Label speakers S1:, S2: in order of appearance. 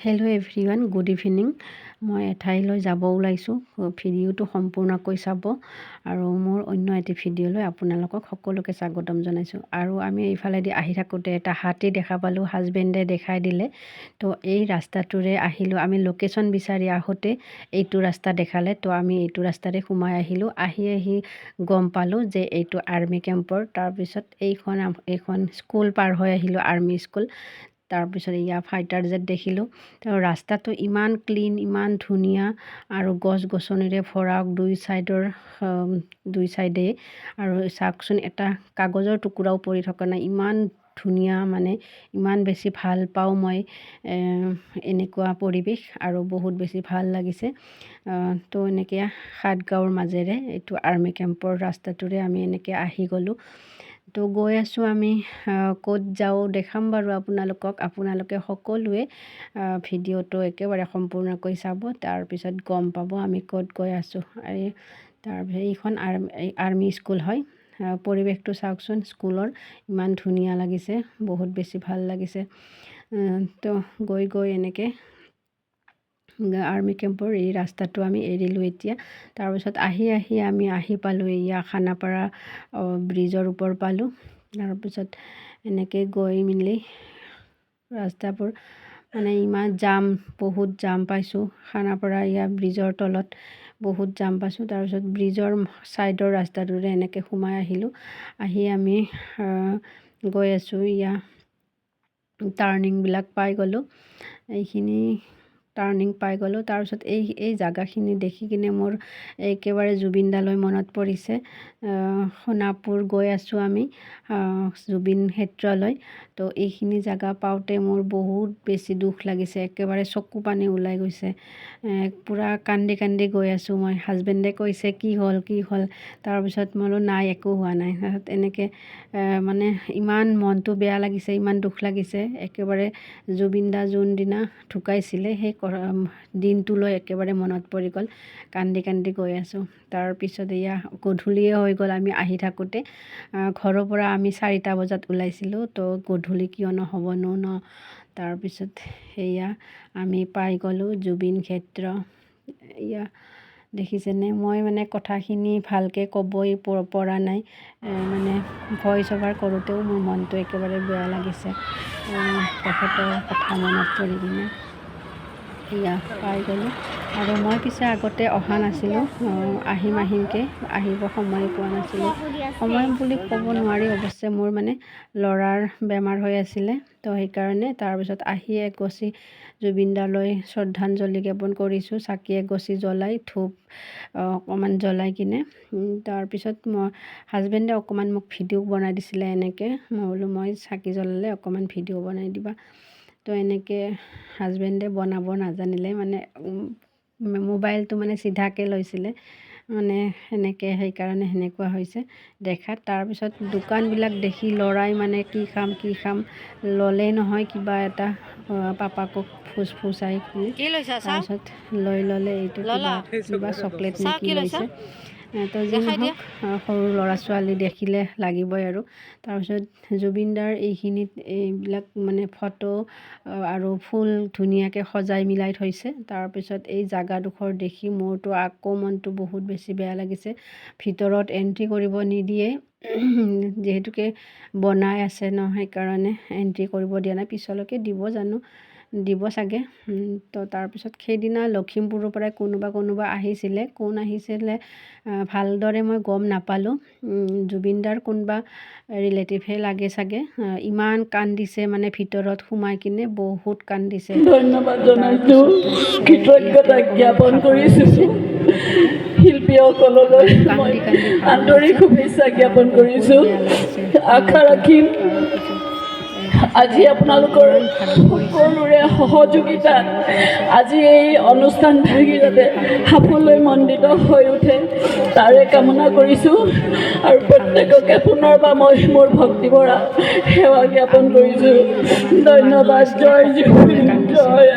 S1: Hello' everyone, good evening. মই এঠাইলৈ যাব ওলাইছোঁ। ভিডিঅ'টো সম্পূৰ্ণকৈ চাব আৰু মোৰ অন্য এটি ভিডিঅ'লৈ আপোনালোকক সকলোকে স্বাগতম জনাইছোঁ। আৰু আমি এইফালেদি আহি থাকোঁতে এটা হাতী দেখা পালোঁ, হাজবেণ্ডে দেখাই দিলে। তো এই ৰাস্তাটোৰে আহিলোঁ। আমি লোকেশ্যন বিচাৰি আহোঁতে এইটো ৰাস্তা দেখালে, তো আমি এইটো ৰাস্তাৰে সোমাই আহিলোঁ। আহি গম পালোঁ যে এইটো আৰ্মি কেম্পৰ। তাৰপিছত এইখন স্কুল পাৰ হৈ আহিলোঁ, আৰ্মি স্কুল। তাৰপিছত ইয়াৰ ফাইটাৰ জেট দেখিলোঁ। তো ৰাস্তাটো ইমান ক্লিন, ইমান ধুনীয়া আৰু গছ গছনিৰে ভৰা দুই চাইডে। আৰু চাওকচোন, এটা কাগজৰ টুকুৰাও পৰি থকা নাই। ইমান ধুনীয়া, মানে ইমান বেছি ভাল পাওঁ মই এনেকুৱা পৰিৱেশ, আৰু বহুত বেছি ভাল লাগিছে। তো এনেকৈ সাতগাঁৱৰ মাজেৰে এইটো আৰ্মি কেম্পৰ ৰাস্তাটোৰে আমি এনেকৈ আহি গ'লোঁ। তো গৈ আছোঁ আমি। ক'ত যাওঁ দেখাম বাৰু আপোনালোকে সকলোৱে ভিডিঅ'টো একেবাৰে সম্পূৰ্ণকৈ চাব। তাৰপিছত গম পাব আমি ক'ত গৈ আছোঁ। তাৰপিছত এইখন আৰ্মি স্কুল হয়। পৰিৱেশটো চাওকচোন, স্কুলৰ ইমান ধুনীয়া লাগিছে, বহুত বেছি ভাল লাগিছে। তো গৈ এনেকৈ আৰ্মি কেম্পৰ এই ৰাস্তাটো আমি এৰিলোঁ এতিয়া। তাৰপিছত আমি আহি পালোঁ এয়া খানাপাৰা ব্ৰিজৰ ওপৰ পালোঁ। তাৰপিছত এনেকৈ গৈ মেলি ৰাস্তাবোৰ মানে ইমান জাম, বহুত জাম পাইছোঁ। খানাপাৰা ব্ৰিজৰ তলত বহুত জাম পাইছোঁ। তাৰপিছত ব্ৰিজৰ ছাইডৰ ৰাস্তাটোৰে এনেকৈ সোমাই আহিলোঁ। আমি গৈ আছোঁ। টাৰ্ণিংবিলাক পাই গ'লোঁ। এইখিনি টাৰ্ণিং পাই গ'লোঁ। তাৰপিছত এই জাগাখিনি দেখি কিনে মোৰ একেবাৰে জুবিনদালৈ মনত পৰিছে। সোণাপুৰ গৈ আছোঁ আমি জুবিন ক্ষেত্ৰলৈ। তো এইখিনি জাগা পাওঁতে মোৰ বহুত বেছি দুখ লাগিছে, একেবাৰে চকু পানী ওলাই গৈছে। পূৰা কান্দি গৈ আছোঁ মই। হাজবেণ্ডে কৈছে কি হ'ল। তাৰপিছত মই বোলো নাই, একো হোৱা নাই। তাৰপিছত এনেকৈ মানে ইমান মনটো বেয়া লাগিছে, ইমান দুখ লাগিছে। একেবাৰে জুবিনদা যোনদিনা ঢুকাইছিলে সেই দিনটোলৈ একেবাৰে মনত পৰি গ'ল। কান্দি গৈ আছোঁ। তাৰপিছত গধূলিয়ে হৈ গ'ল। আমি আহি থাকোঁতে ঘৰৰ পৰা আমি 4টা বজাত ওলাইছিলোঁ। তো গধূলি কিয় নহ'বনো ন। তাৰপিছত আমি পাই গ'লোঁ জুবিন ক্ষেত্ৰ। দেখিছেনে, মই মানে কথাখিনি ভালকৈ ক'বই পৰা নাই। মানে ভইচ অভাৰ কৰোঁতেও মোৰ মনটো একেবাৰে বেয়া লাগিছে। তেখেতৰ কথা মনত পৰি কিনে পাই গ'লোঁ। আৰু মই পিছে আগতে অহা নাছিলোঁ। আহিমকৈ আহিব সময় পোৱা নাছিলোঁ। সময় বুলি ক'ব নোৱাৰি অৱশ্যে, মোৰ মানে ল'ৰাৰ বেমাৰ হৈ আছিলে। তো সেইকাৰণে তাৰপিছত এগছি জুবিনদালৈ শ্ৰদ্ধাঞ্জলি জ্ঞাপন কৰিছোঁ। চাকি এগছি জ্বলাই, ধূপ অকণমান জ্বলাই কিনে। তাৰপিছত হাজবেণ্ডে অকণমান মোক ভিডিঅ' বনাই দিছিলে এনেকৈ। মই বোলো মই চাকি জ্বলালে অকণমান ভিডিঅ' বনাই দিবা। তো এনেকৈ হাজবেণ্ডে বনাব নাজানিলে, মানে মোবাইলটো মানে চিধাকৈ লৈছিলে, মানে সেইকাৰণে সেনেকুৱা হৈছে দেখাত। তাৰপিছত দোকানবিলাক দেখি ল'ৰাই মানে কি খাম ল'লেই নহয় কিবা এটা, পাপাকক ফুচফুচাই কিনে। তাৰপিছত লৈ ল'লে এইটো কিবা চকলেট নে কি লৈছে। তো যি নহওক, সৰু ল'ৰা ছোৱালী দেখিলে লাগিবই আৰু। তাৰপিছত জুবিনদাৰ এইবিলাক মানে ফটো আৰু ফুল ধুনীয়াকৈ সজাই মিলাই থৈছে। তাৰপিছত এই জাগাডোখৰ দেখি মোৰতো আকৌ মনটো বহুত বেছি বেয়া লাগিছে। ভিতৰত এণ্ট্ৰি কৰিব নিদিয়ে, যিহেতুকে বনাই আছে ন, সেইকাৰণে এণ্ট্ৰি কৰিব দিয়া নাই। পিছলৈকে দিব চাগে। তো তাৰপিছত সেইদিনা লখিমপুৰৰ পৰাই কোনোবা আহিছিলে। কোন আহিছিলে ভালদৰে মই গম নাপালোঁ। জুবিনদাৰ কোনোবা ৰিলেটিভহে লাগে চাগে। ইমান কান্দিছে, মানে ভিতৰত সোমাই কিনে বহুত কান্দিছে।
S2: ধন্যবাদ জনাইছোঁ, কৃতজ্ঞতা জ্ঞাপন কৰিছোঁ। শিল্পীসকললৈ মই আন্তৰিক শুভেচ্ছা জ্ঞাপন কৰিছোঁ। আশা ৰাখিম আজি আপোনালোকৰ সকলোৰে সহযোগিতাত আজি এই অনুষ্ঠানভাগি যাতে সাফল্যমণ্ডিত হৈ উঠে, তাৰে কামনা কৰিছোঁ। আৰু প্ৰত্যেককে পুনৰবাৰ মই মোৰ ভক্তিভৰা সেৱা জ্ঞাপন কৰিছোঁ। ধন্যবাদ। জয় জুবিন, জয়।